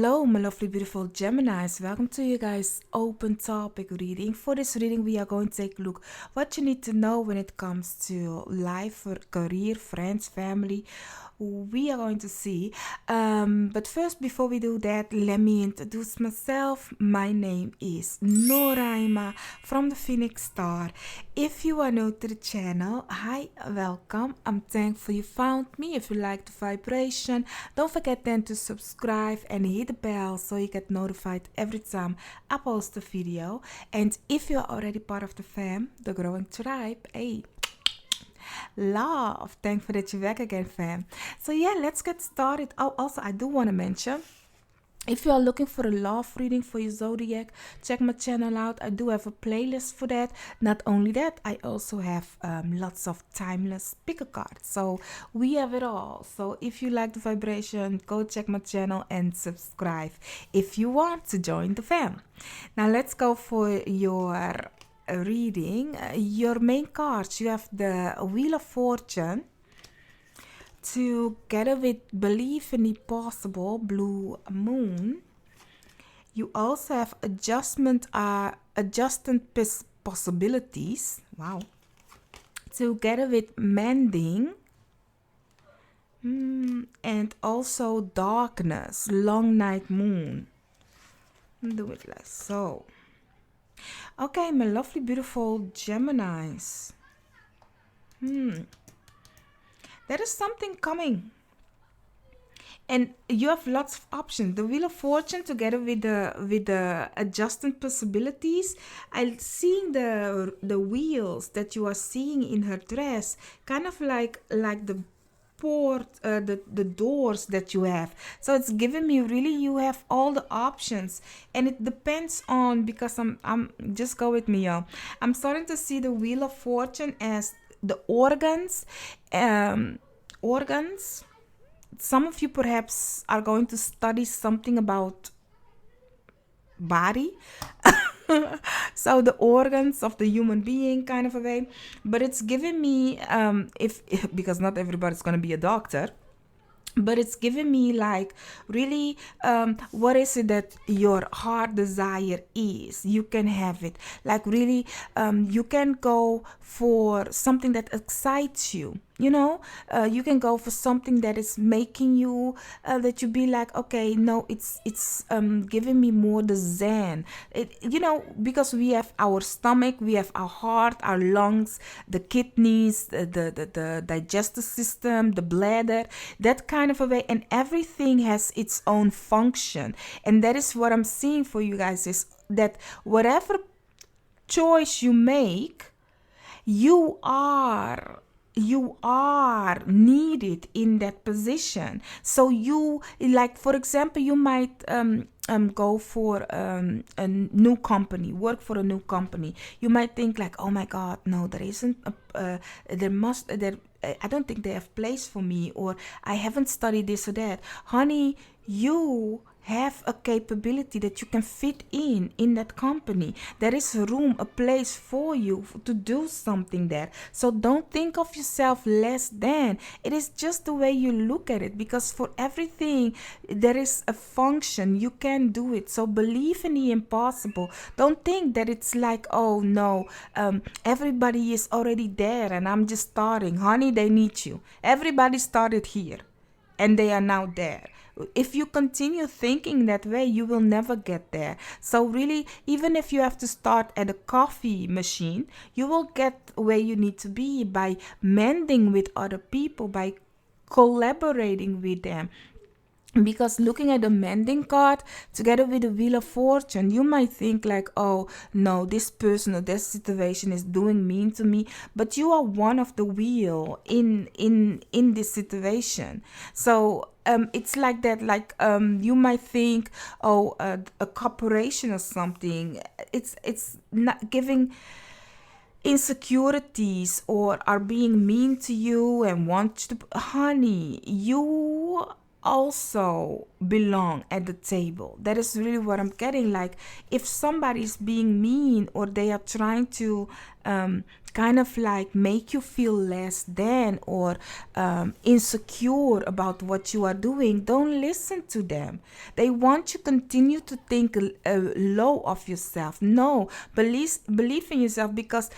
Hello, my lovely, beautiful Geminis. Welcome to you guys' open topic reading. For this reading, we are going to take a look what you need to know when it comes to life, career, friends, family. We are going to see. But first, before we do that, let me introduce myself. My name is Noraima from the Phoenix Star. If you are new to the channel, hi, welcome. I'm thankful you found me. If you like the vibration, don't forget then to subscribe and hit the bell so you get notified every time I post a video. And if you're already part of the fam, the growing tribe, hey, love. Thankful that you're back again, fam. So yeah, let's get started. Oh, also, I do want to mention, if you are looking for a love reading for your zodiac, check my channel out. I do have a playlist for that. Not only that, I also have lots of timeless pick a card. So we have it all. So if you like the vibration, go check my channel and subscribe if you want to join the fam. Now let's go for your reading. Your main cards, you have the Wheel of Fortune. Together with Believe in the Possible, Blue Moon, you also have adjusting possibilities. Wow. Together with Mending, and also Darkness, Long Night Moon. Do it like so. Okay, my lovely, beautiful Geminis. There is something coming, and you have lots of options. The Wheel of Fortune, together with the adjusting possibilities. I'm seeing the wheels that you are seeing in her dress, kind of like the the doors that you have. So it's giving me really you have all the options, and it depends on, because I'm just go with me, y'all. I'm starting to see the Wheel of Fortune as the organs. Organs. Some of you perhaps are going to study something about body. So the organs of the human being, kind of a way. But it's giving me if because not everybody's going to be a doctor, but it's giving me like really what is it that your heart desire is. You can have it, like really you can go for something that excites you, you can go for something that is making you that you be like, okay, no, it's giving me more the zen, because we have our stomach, we have our heart, our lungs, the kidneys, the digestive system, the bladder, that kind of a way, and everything has its own function. And that is what I'm seeing for you guys, is that whatever choice you make, you are needed in that position. So you, like, for example, you might go for a new company, work for a new company. You might think like, oh my god, no, there isn't I don't think they have place for me, or I haven't studied this or that. Honey, you have a capability that you can fit in that company. There is a room, a place for you to do something there. So don't think of yourself less than. It is just the way you look at it, because for everything there is a function. You can do it. So believe in the impossible. Don't think that it's like, oh no, everybody is already there and I'm just starting. Honey, they need you. Everybody started here and they are now there. If you continue thinking that way, you will never get there. So really, even if you have to start at a coffee machine, you will get where you need to be by mending with other people, by collaborating with them. Because looking at the mending card together with the Wheel of Fortune, you might think like, oh no, this person or this situation is doing mean to me, but you are one of the wheel in this situation. So it's like that, like you might think, oh, a corporation or something, it's not giving insecurities or are being mean to you and want you to, honey, you also belong at the table. That is really what I'm getting. Like, if somebody is being mean, or they are trying to kind of like make you feel less than, or insecure about what you are doing, don't listen to them. They want you to continue to think low of yourself. No, believe in yourself, because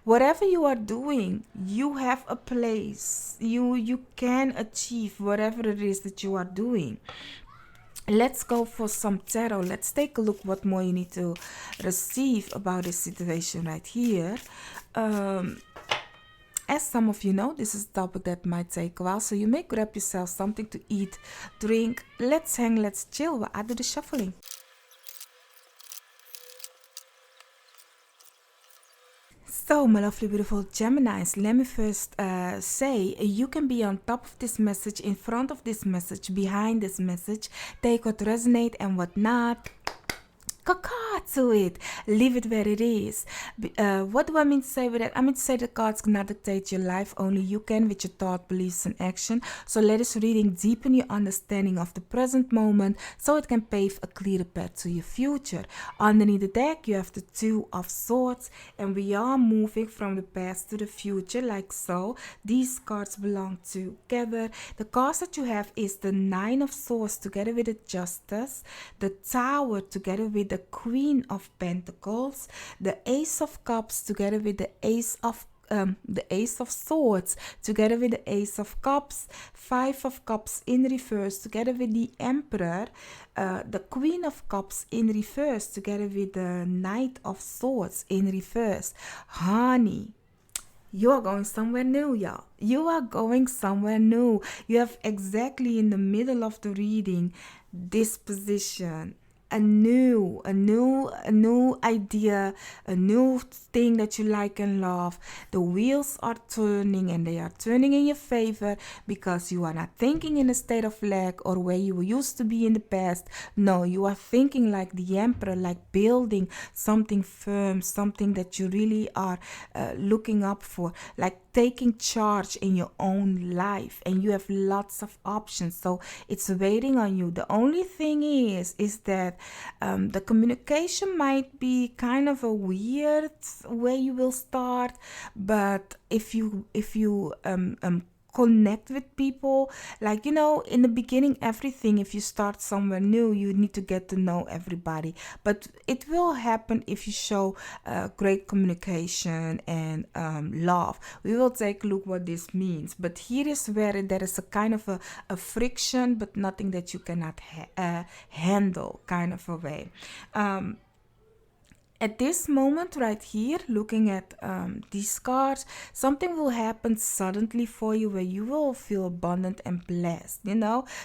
whatever you are doing, you have a place. You can achieve whatever it is that you are doing. Let's go for some tarot. Let's take a look what more you need to receive about this situation right here. As some of you know, this is a topic that might take a while, so you may grab yourself something to eat, drink. Let's hang, let's chill while I do the shuffling. So, my lovely, beautiful Geminis, let me first say, you can be on top of this message, in front of this message, behind this message. Take what resonate and what not. Caca to it. Leave it where it is. What do I mean to say with that? I mean to say the cards cannot dictate your life. Only you can, with your thought, beliefs, and action. So let this reading deepen your understanding of the present moment, so it can pave a clearer path to your future. Underneath the deck, you have the Two of Swords, and we are moving from the past to the future, like so. These cards belong together. The cards that you have is the Nine of Swords together with the Justice, the Tower together with the Queen of Pentacles, the Ace of Cups together with the Ace of Swords together with the Ace of Cups, Five of Cups in reverse together with the Emperor, the Queen of Cups in reverse together with the Knight of Swords in reverse. Honey, you are going somewhere new, y'all. You are going somewhere new. You have exactly in the middle of the reading this position. A new idea, a new thing that you like and love. The wheels are turning, and they are turning in your favor, because you are not thinking in a state of lack or where you used to be in the past. No, you are thinking like the Emperor, like building something firm, something that you really are looking up for, like taking charge in your own life, and you have lots of options, so it's waiting on you. The only thing is that the communication might be kind of a weird way you will start, but if you connect with people, like, in the beginning, everything, if you start somewhere new, you need to get to know everybody, but it will happen if you show great communication and love. We will take a look what this means, but here is where there is a kind of a friction, but nothing that you cannot handle, kind of a way. At this moment right here, looking at these cards, something will happen suddenly for you where you will feel abundant and blessed,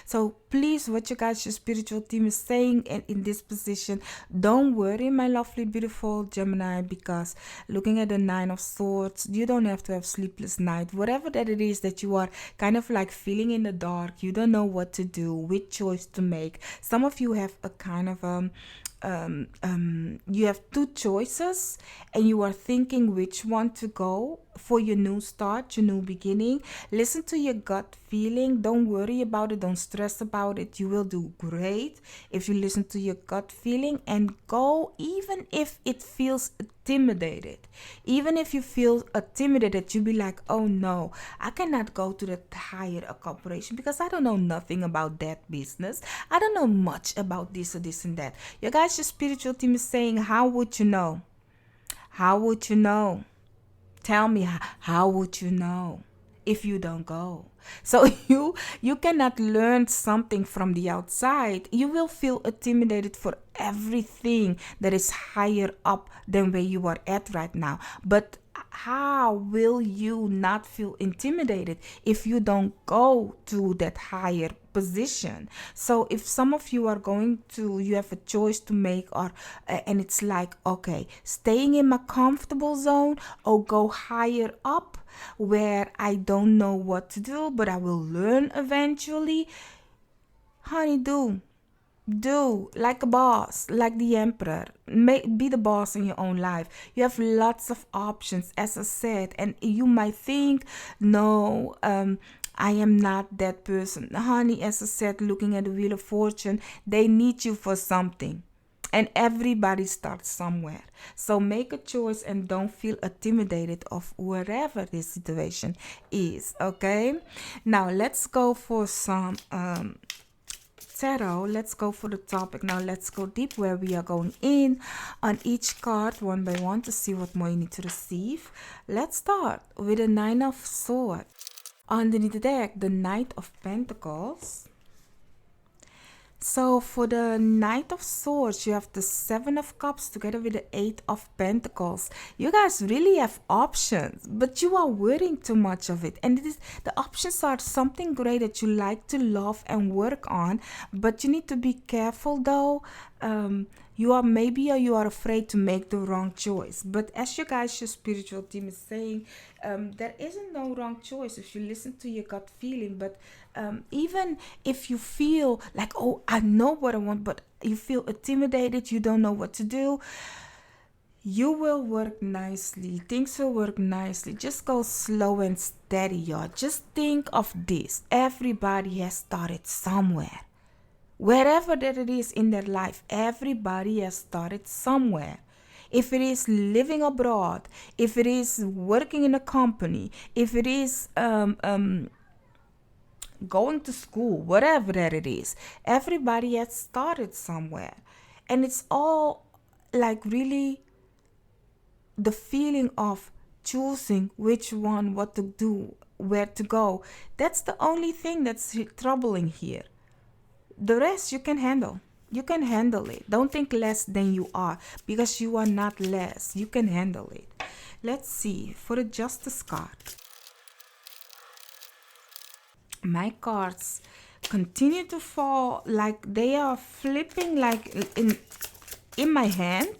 So please, what you guys, your spiritual team is saying in this position, don't worry, my lovely, beautiful Gemini, because looking at the Nine of Swords, you don't have to have sleepless night. Whatever that it is that you are kind of like feeling in the dark, you don't know what to do, which choice to make. Some of you have a kind of you have two choices, and you are thinking which one to go for your new start, your new beginning. Listen to your gut feeling. Don't worry about it. Don't stress about it. You will do great if you listen to your gut feeling and go, even if it feels intimidated. Even if you feel intimidated, you'll be like, oh no, I cannot go to the hire a corporation because I don't know nothing about that business. I don't know much about this or this and that. You guys, your spiritual team is saying, how would you know? How would you know? Tell me, how would you know if you don't go? So you cannot learn something from the outside. You will feel intimidated for everything that is higher up than where you are at right now. But how will you not feel intimidated if you don't go to that higher position? So if some of you are you have a choice to make, or and it's like, okay, staying in my comfortable zone or go higher up where I don't know what to do, but I will learn eventually. Honey, do like a boss, like the Emperor. Be the boss in your own life. You have lots of options, as I said, and you might think, no, I am not that person. Honey, as I said, looking at the Wheel of Fortune, they need you for something. And everybody starts somewhere. So make a choice and don't feel intimidated of wherever this situation is. Okay? Now let's go for some tarot. Let's go for the topic. Now let's go deep where we are going in on each card one by one to see what more you need to receive. Let's start with the Nine of Swords. Underneath the deck, the Knight of Pentacles. So for the Knight of Swords, you have the Seven of Cups together with the Eight of Pentacles. You guys really have options, but you are worrying too much of it. And the options are something great that you like to love and work on, but you need to be careful though. You are afraid to make the wrong choice. But as your spiritual team is saying, there isn't no wrong choice if you listen to your gut feeling. But even if you feel like, oh, I know what I want, but you feel intimidated, you don't know what to do, you will work nicely. Things will work nicely. Just go slow and steady, y'all. Just think of this. Everybody has started somewhere. Wherever that it is in their life, everybody has started somewhere. If it is living abroad, if it is working in a company, if it is going to school, whatever that it is, everybody has started somewhere. And it's all like really the feeling of choosing which one, what to do, where to go. That's the only thing that's troubling here. The rest you can handle. You can handle it. Don't think less than you are, because you are not less. You can handle it. Let's see for the Justice card. My cards continue to fall like they are flipping like in my hand,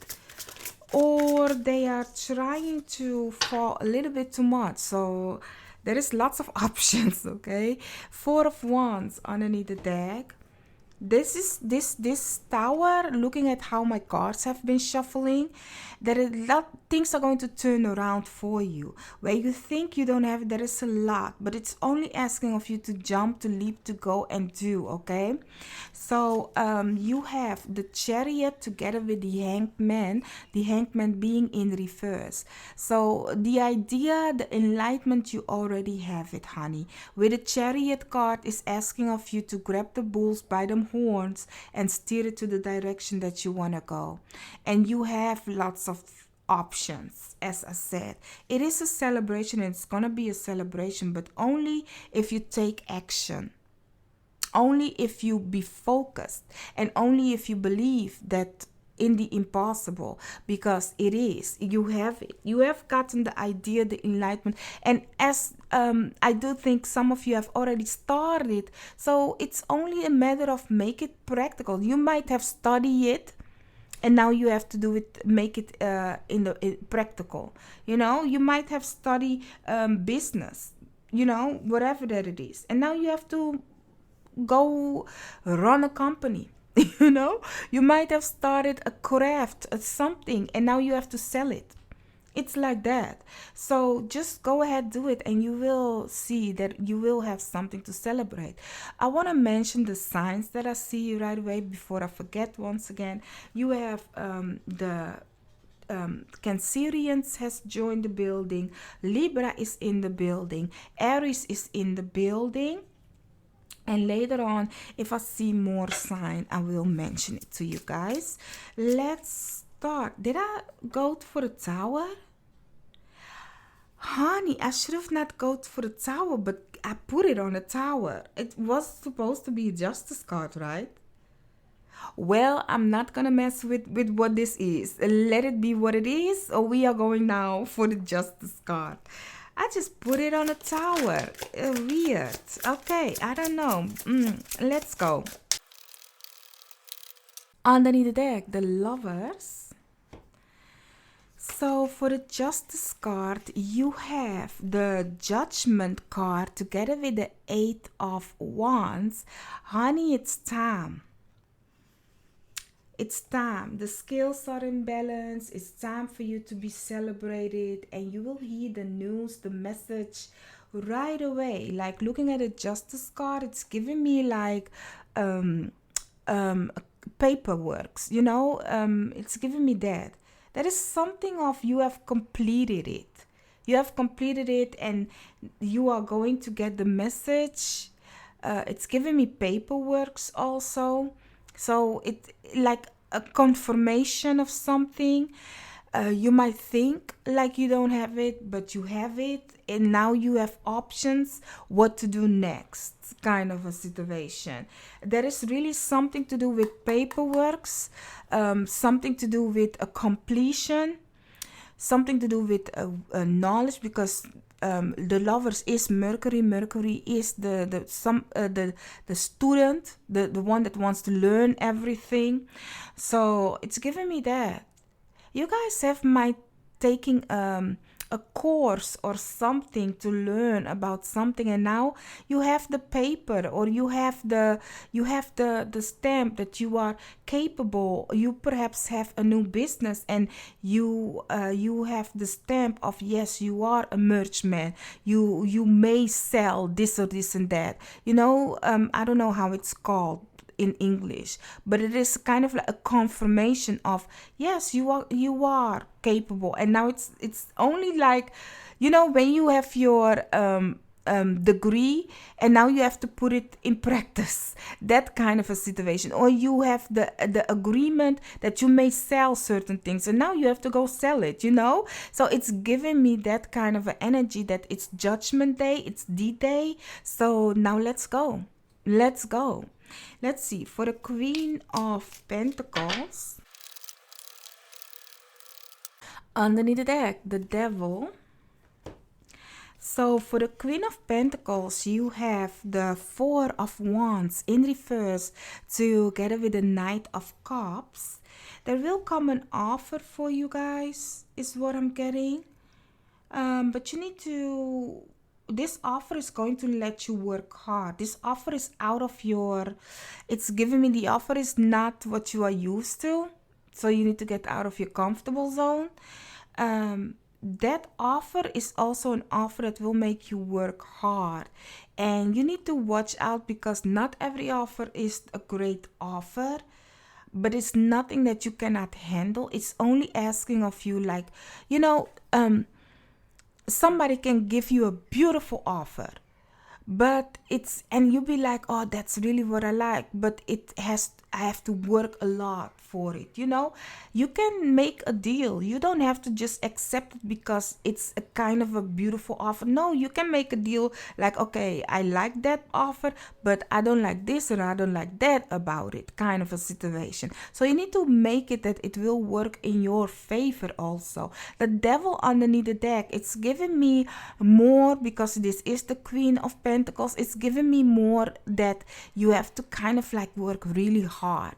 or they are trying to fall a little bit too much. So there is lots of options. Okay, Four of Wands underneath the deck. This tower, looking at how my cards have been shuffling, there is things are going to turn around for you. Where you think you don't have, there is a lot, but it's only asking of you to jump, to leap, to go and do. Okay, so you have the Chariot together with the Hangman being in reverse. So the idea, the enlightenment, you already have it, honey. With the Chariot card is asking of you to grab the bulls by the horns and steer it to the direction that you want to go. And you have lots of options. As I said, it is a celebration, and it's gonna be a celebration, but only if you take action, only if you be focused, and only if you believe that in the impossible, because it is, you have it, you have gotten the idea, the enlightenment. And as I do think some of you have already started, so it's only a matter of make it practical. You might have studied it, and now you have to do it, make it in practical. You might have studied business, whatever that it is, and now you have to go run a company. You might have started a craft or something, and now you have to sell it. It's like that. So just go ahead, do it, and you will see that you will have something to celebrate. I want to mention the signs that I see right away before I forget. Once again, you have the Cancerians has joined the building. Libra is in the building. Aries is in the building. And later on, if I see more sign, I will mention it to you guys. Let's start. Did I go for the Tower? Honey, I should have not gone for the Tower, but I put it on the Tower. It was supposed to be a Justice card, right? Well, I'm not gonna mess with what this is. Let it be what it is, or we are going now for the Justice card. I just put it on a tower. Weird. Okay, I don't know. Let's go. Underneath the deck, the Lovers. So for the Justice card, you have the Judgment card together with the Eight of Wands. Honey, it's time. It's time. The scales are in balance. It's time for you to be celebrated, and you will hear the news, the message right away. Like looking at a justice card, it's giving me like um, um, paperworks, it's giving me that. That is something of you have completed it. You have completed it and you are going to get the message. It's giving me paperworks also. So it like a confirmation of something. You might think like you don't have it, but you have it, and now you have options what to do next, kind of a situation. There is really something to do with paperworks, something to do with a completion, something to do with knowledge, because the lovers is Mercury. Mercury is the student, the one that wants to learn everything. So it's giving me that you guys have my taking a course or something to learn about something, and now you have the paper, or you have the stamp that you are capable. You perhaps have a new business, and you have the stamp of, yes, you are a merchant. You may sell this or this and that. I don't know how it's called in English, but it is kind of like a confirmation of, yes, you are capable. And now it's only like, when you have your degree, and now you have to put it in practice, that kind of a situation. Or you have the agreement that you may sell certain things, and now you have to go sell it. So it's giving me that kind of an energy, that it's Judgment Day, it's D-Day. So now let's go. Let's see, for the Queen of Pentacles, underneath the deck, the Devil. So for the Queen of Pentacles, you have the Four of Wands in reverse together with the Knight of Cups. There will come an offer for you guys, is what I'm getting. But you need to... This offer is going to let you work hard. This offer is out of your... It's giving me the offer is not what you are used to. So you need to get out of your comfortable zone. That offer is also an offer that will make you work hard. And you need to watch out, because not every offer is a great offer. But it's nothing that you cannot handle. It's only asking of you, like, somebody can give you a beautiful offer, but and you'll be like, oh, that's really what I like, but I have to work a lot for it. You can make a deal. You don't have to just accept it because it's a kind of a beautiful offer. No, you can make a deal like, okay, I like that offer, but I don't like this or I don't like that about it, kind of a situation. So you need to make it that it will work in your favor also. The Devil underneath the deck, it's giving me more, because this is the Queen of Pentacles. It's giving me more that you have to kind of like work really hard.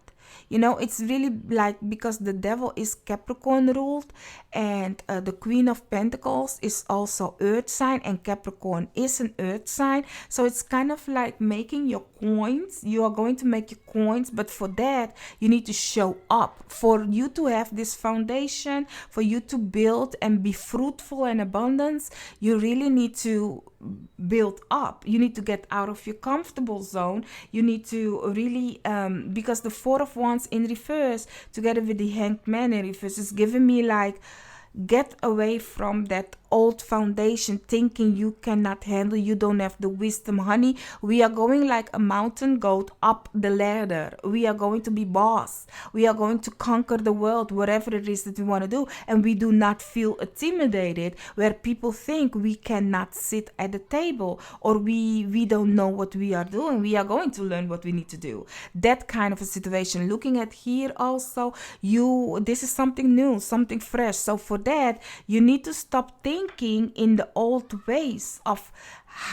It's really like, because the Devil is Capricorn ruled, and the Queen of Pentacles is also earth sign, and Capricorn is an earth sign. So it's kind of like making your coins. You are going to make your coins, but for that you need to show up. For you to have this foundation, for you to build and be fruitful and abundance, you really need to build up. You need to get out of your comfortable zone. You need to really because the Four of Wands in reverse together with the Hanged Man in reverse is giving me like, get away from that old foundation, thinking you cannot handle, you don't have the wisdom. Honey, we are going like a mountain goat up the ladder. We are going to be boss. We are going to conquer the world, whatever it is that we want to do. And we do not feel intimidated where people think we cannot sit at the table, or we don't know what we are doing. We are going to learn what we need to do. That kind of a situation. Looking at here also, this is something new, something fresh. So for that, you need to stop thinking in the old ways of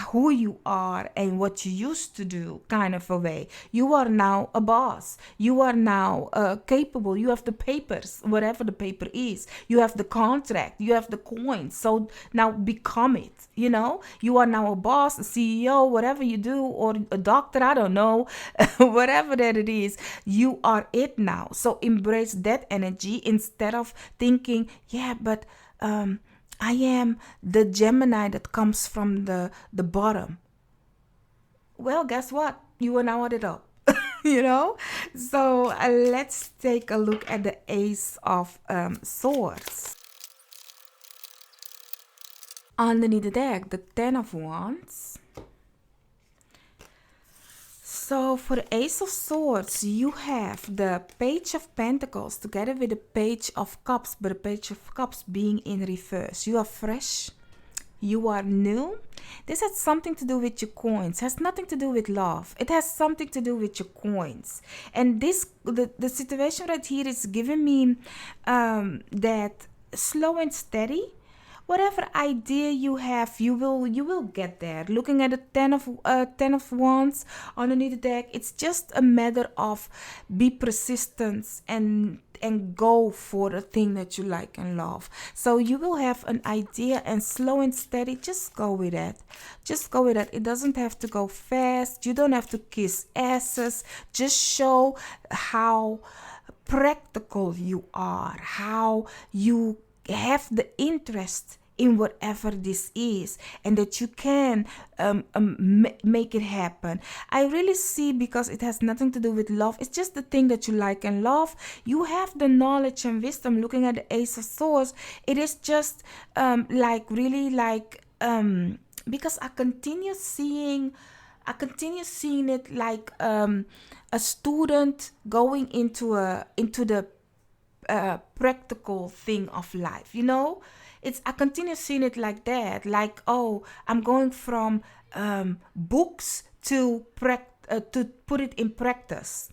who you are and what you used to do, kind of a way. You are now a boss. You are now capable. You have the papers, whatever the paper is. You have the contract. You have the coins. So now become it. You are now a boss, a CEO, whatever you do, or a doctor, I don't know, whatever that it is. You are it now. So embrace that energy instead of thinking, yeah, but I am the Gemini that comes from the bottom. Well, guess what? You will now add it up. you know? So let's take a look at the Ace of Swords. Underneath the deck, the Ten of Wands. So for the Ace of Swords, you have the Page of Pentacles together with the Page of Cups, but the Page of Cups being in reverse. You are fresh. You are new. This has something to do with your coins. Has nothing to do with love. It has something to do with your coins. And the situation right here is giving me that slow and steady. Whatever idea you have, you will get there. Looking at the ten of wands underneath the deck, it's just a matter of be persistent and go for the thing that you like and love. So you will have an idea, and slow and steady, just go with it. Just go with it. It doesn't have to go fast. You don't have to kiss asses. Just show how practical you are, how you have the interest in whatever this is, and that you can make it happen. I really see, because it has nothing to do with love, it's just the thing that you like and love. You have the knowledge and wisdom. Looking at the Ace of Swords, it is just because I continue seeing it like a student going into the practical thing of life. I continue seeing it like that, like, oh, I'm going from books to put it in practice.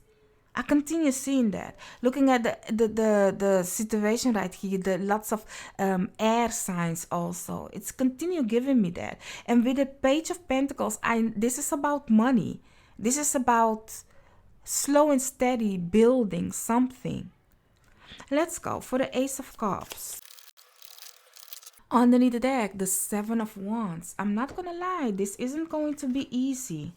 I continue seeing that. Looking at the situation right here, the lots of air signs also. It's continue giving me that. And with the Page of Pentacles, this is about money. This is about slow and steady building something. Let's go for the Ace of Cups. Underneath the deck, the Seven of Wands. I'm not gonna lie, this isn't going to be easy.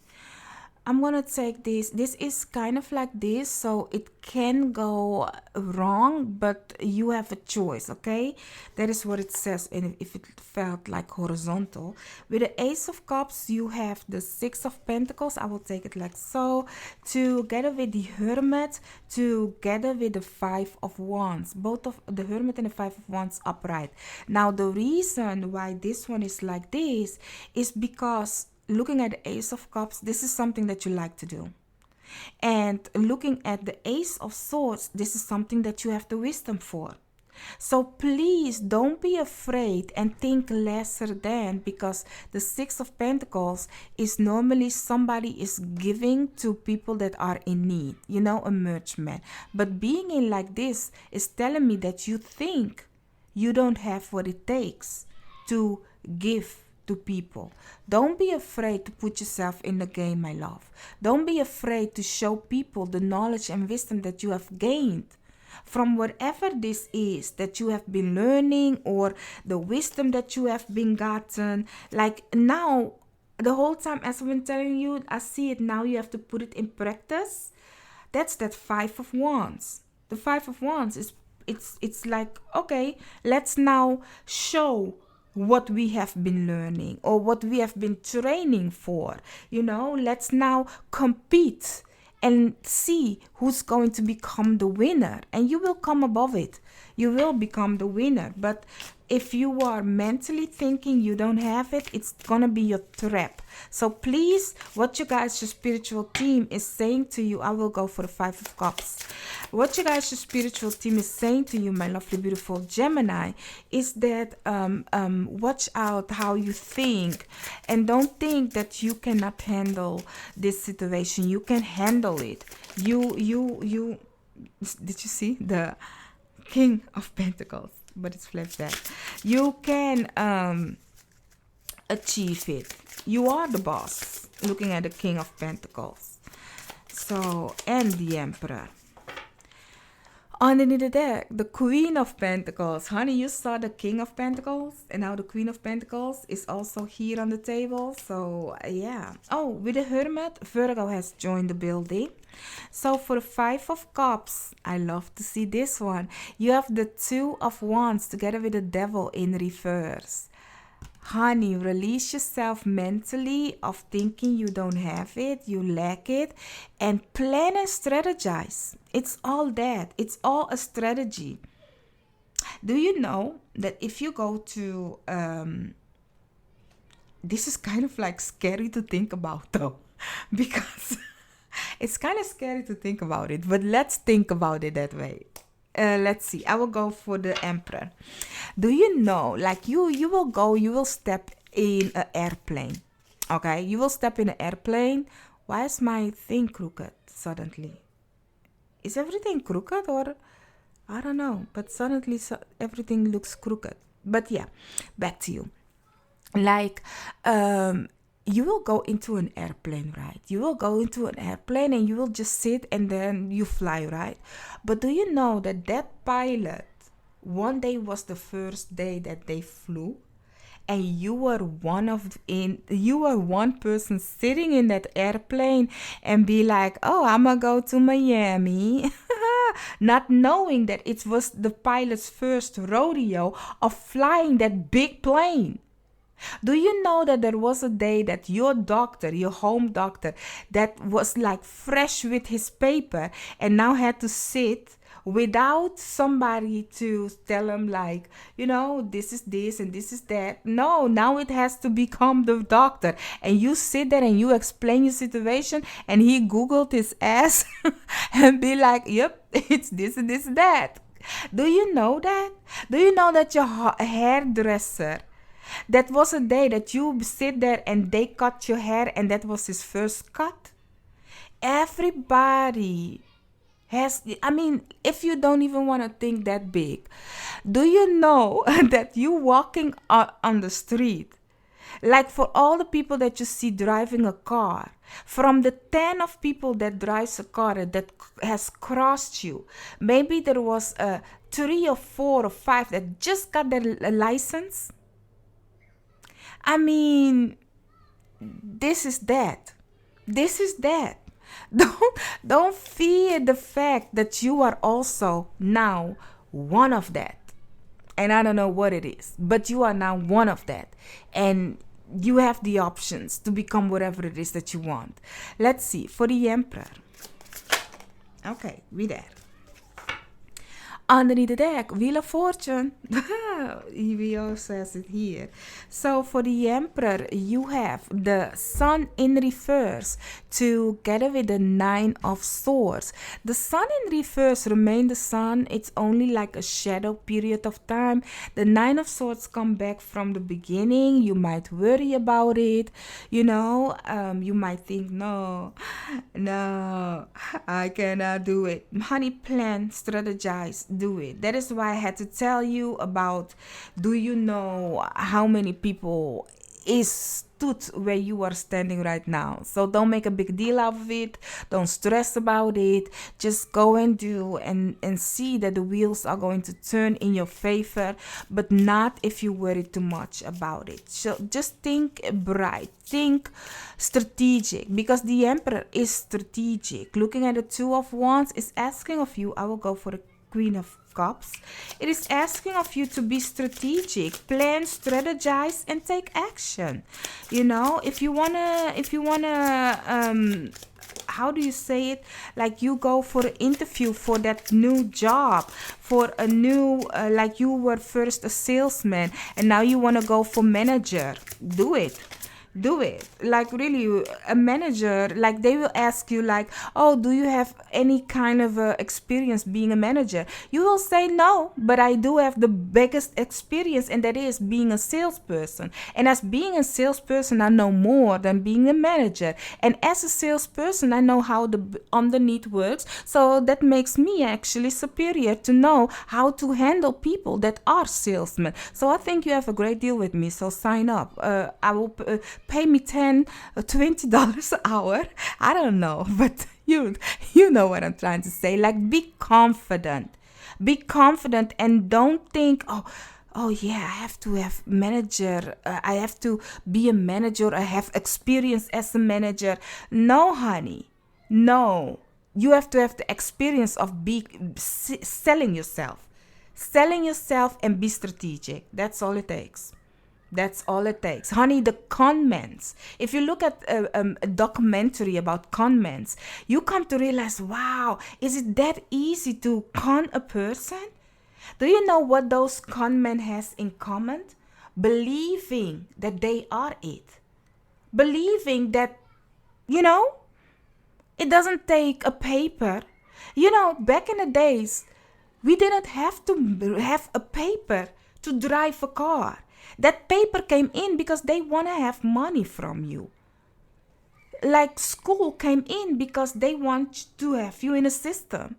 I'm gonna take this. This is kind of like this, so it can go wrong, but you have a choice, okay? That is what it says. And if it felt like horizontal, with the Ace of Cups, you have the Six of Pentacles. I will take it like so, together with the Hermit, together with the Five of Wands. Both of the Hermit and the Five of Wands upright. Now, the reason why this one is like this is because looking at the Ace of Cups, this is something that you like to do. And looking at the Ace of Swords, this is something that you have the wisdom for. So please don't be afraid and think lesser than, because the Six of Pentacles is normally somebody is giving to people that are in need, a merchant. But being in like this is telling me that you think you don't have what it takes to give to people. Don't be afraid to put yourself in the game, my love. Don't be afraid to show people the knowledge and wisdom that you have gained from whatever this is that you have been learning, or the wisdom that you have been gotten. Like now, the whole time as I've been telling you, I see it now, you have to put it in practice. That's that Five of Wands. The Five of Wands is it's like, okay, let's now show what we have been learning or what we have been training for. Let's now compete and see who's going to become the winner. And you will come above it. You will become the winner. But if you are mentally thinking you don't have it, it's gonna be your trap. So please, what you guys, your spiritual team is saying to you, I will go for the Five of Cups. What you guys, your spiritual team is saying to you, my lovely, beautiful Gemini, is that watch out how you think, and don't think that you cannot handle this situation. You can handle it. You did you see the King of Pentacles? But it's flipped back. You can achieve it. You are the boss. Looking at the King of Pentacles. So, and the Emperor. Underneath the deck, the Queen of Pentacles. Honey, you saw the King of Pentacles, and now the Queen of Pentacles is also here on the table. So, yeah. Oh, with the Hermit, Virgo has joined the building. So, for the Five of Cups, I love to see this one. You have the Two of Wands together with the Devil in reverse. Honey, release yourself mentally of thinking you don't have it, you lack it, and plan and strategize. It's all that. It's all a strategy. Do you know that if you go to, this is kind of like scary to think about though, because it's kind of scary to think about it, but let's think about it that way. Let's see. I will go for the Emperor. Do you know, like you will step in an airplane. Okay, you will step in an airplane. Why is my thing crooked suddenly? Is everything crooked or I don't know? But suddenly everything looks crooked. But yeah, back to you. Like, you will go into an airplane, right? You will go into an airplane and you will just sit and then you fly, right? But do you know that that pilot, one day was the first day that they flew, and you were one person sitting in that airplane and be like, oh, I'm gonna go to Miami, not knowing that it was the pilot's first rodeo of flying that big plane. Do you know that there was a day that your doctor, your home doctor, that was like fresh with his paper and now had to sit without somebody to tell him like, this is this and this is that. No, now it has to become the doctor. And you sit there and you explain your situation and he Googled his ass and be like, yep, it's this and this and that. Do you know that? Do you know that your hairdresser, that was a day that you sit there and they cut your hair and that was his first cut? Everybody has, if you don't even want to think that big, do you know that you walking on the street, like for all the people that you see driving a car, from the 10 of people that drives a car that has crossed you, maybe there was 3 or 4 or 5 that just got their license. This is that. This is that. Don't fear the fact that you are also now one of that. And I don't know what it is, but you are now one of that. And you have the options to become whatever it is that you want. Let's see. For the Emperor. Okay, we there. Underneath the deck, Wheel of Fortune. EVO says it here. So for the Emperor, you have the Sun in reverse together with the 9 of Swords. The Sun in reverse remains the Sun. It's only like a shadow period of time. The 9 of Swords come back from the beginning. You might worry about it. You might think, no, I cannot do it. Honey, plan, strategize, do it. That is why I had to tell you about, do you know how many people is stood where you are standing right now? So don't make a big deal out of it. Don't stress about it. Just go and do and see that the wheels are going to turn in your favor, but not if you worry too much about it. So just think bright, think strategic, because the Emperor is strategic. Looking at the 2 of Wands is asking of you, I will go for the Queen of Cups. It is asking of you to be strategic, plan, strategize, and take action. If you wanna how do you say it? Like you go for an interview for that new job, for a new, like you were first a salesman and now you want to go for manager. Do it. Like really, a manager, like they will ask you like, oh, do you have any kind of experience being a manager? You will say no, but I do have the biggest experience, and that is being a salesperson. And as being a salesperson, I know more than being a manager. And as a salesperson, I know how the underneath works. So that makes me actually superior to know how to handle people that are salesmen. So I think you have a great deal with me. So sign up. I will pay me $10 or $20 an hour. I don't know, but you know what I'm trying to say. Like, be confident. Be confident and don't think, oh yeah, I have to have manager. I have to be a manager. I have experience as a manager. No, honey. No. You have to have the experience of selling yourself. Selling yourself and be strategic. That's all it takes. That's all it takes. Honey, the conments. If you look at a documentary about conments, you come to realize, wow, is it that easy to con a person? Do you know what those conmen has in common? Believing that they are it. Believing that, you know, it doesn't take a paper. You know, back in the days, we didn't have to have a paper to drive a car. That paper came in because they want to have money from you. Like school came in because they want to have you in a system.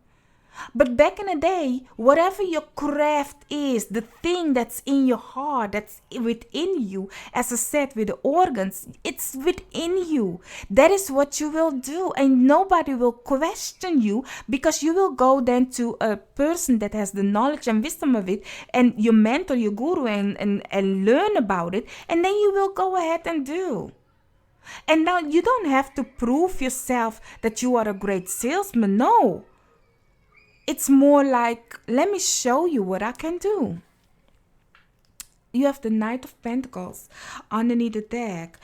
But back in the day, whatever your craft is, the thing that's in your heart, that's within you, as I said with the organs, it's within you. That is what you will do, and nobody will question you, because you will go then to a person that has the knowledge and wisdom of it, and your mentor, your guru, and learn about it, and then you will go ahead and do. And now you don't have to prove yourself that you are a great salesman. No. It's more like, let me show you what I can do. You have the Knight of Pentacles underneath the deck.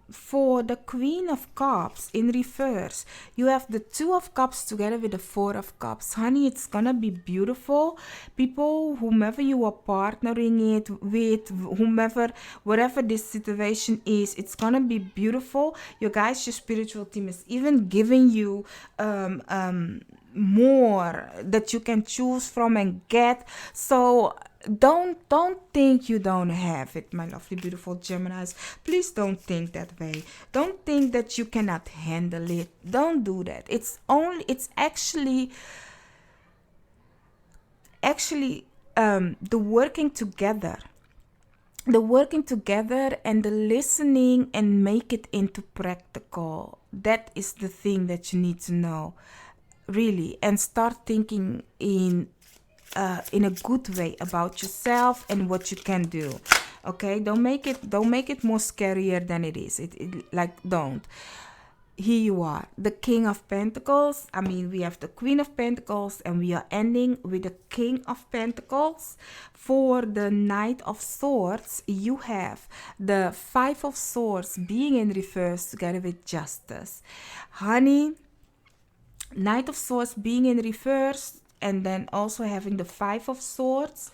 For the Queen of Cups in reverse, you have the Two of Cups together with the Four of Cups. Honey, it's gonna be beautiful. People, whomever you are partnering it with, whomever, whatever this situation is, it's gonna be beautiful. Your guys, your spiritual team is even giving you more that you can choose from and get. So don't think you don't have it, my lovely beautiful Geminis. Please don't think that way. Don't think that you cannot handle it. Don't do that. It's actually the working together and the listening and make it into practical. That is the thing that you need to know, really, and start thinking in a good way about yourself and what you can do. Okay, don't make it more scarier than it is. Don't. Here you are, the King of Pentacles. I mean, we have the Queen of Pentacles, and we are ending with the King of Pentacles. For the Knight of Swords, you have the Five of Swords being in reverse together with Justice. Honey, Knight of Swords being in reverse, and then also having the Five of Swords.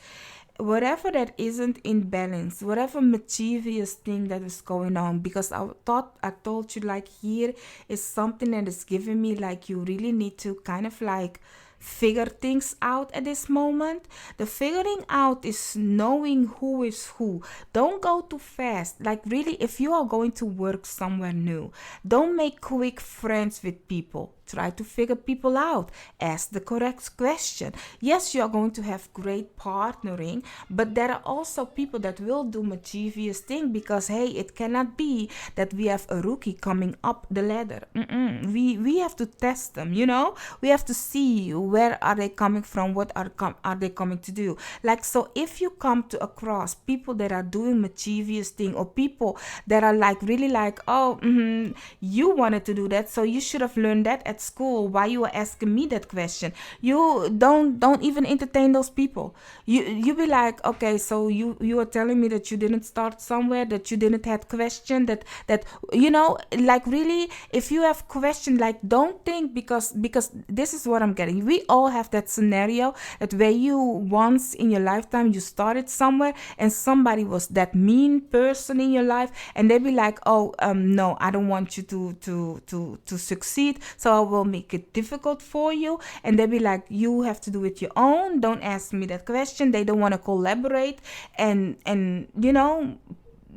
Whatever that isn't in balance, whatever mischievous thing that is going on, because I told you, like, here is something that is giving me like you really need to kind of like figure things out at this moment. The figuring out is knowing who is who. Don't go too fast. Like, really, if you are going to work somewhere new, don't make quick friends with people. Try to figure people out. Ask the correct question. Yes, you are going to have great partnering, but there are also people that will do mischievous things, because hey, it cannot be that we have a rookie coming up the ladder. We have to test them, you know. We have to see where are they coming from, what are they coming to do. Like, so if you come to across people that are doing mischievous thing, or people that are like really like, you wanted to do that, so you should have learned that at school. Why you are asking me that question? You don't even entertain those people. You be like, okay, so you are telling me that you didn't start somewhere, that you didn't have question, that you know, like, really, if you have question, like, don't think, because this is what I'm getting. We all have that scenario that where you once in your lifetime you started somewhere and somebody was that mean person in your life, and they be like, no, I don't want you to succeed, so I will make it difficult for you. And they be like, you have to do it your own, don't ask me that question. They don't want to collaborate and you know,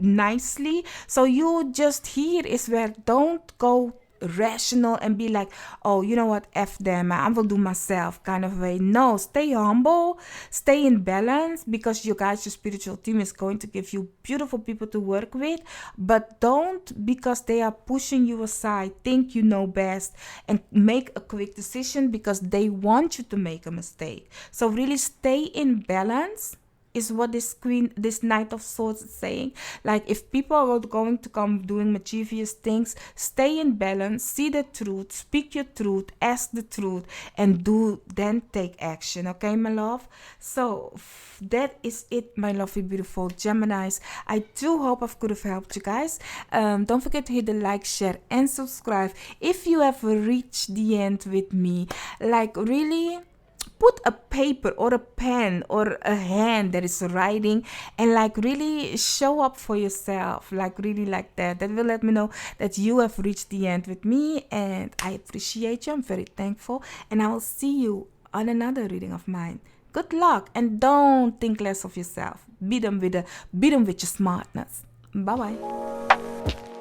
nicely. So you just, here is where don't go rational and be like, oh, you know what, F them, I will do myself kind of way. No, stay humble, stay in balance, because you guys, your spiritual team is going to give you beautiful people to work with. But don't, because they are pushing you aside, think you know best and make a quick decision because they want you to make a mistake. So really stay in balance is what this Knight of Swords is saying. Like, if people are going to come doing mischievous things, stay in balance, see the truth, speak your truth, ask the truth, and then take action. Okay, my love? So that is it, my lovely, beautiful Geminis. I do hope I could have helped you guys. Don't forget to hit the like, share, and subscribe if you have reached the end with me. Like, really, put a paper or a pen or a hand that is writing and like really show up for yourself, like really like that. That will let me know that you have reached the end with me, and I appreciate you. I'm very thankful, and I will see you on another reading of mine. Good luck, and don't think less of yourself. Beat them with your smartness. Bye bye.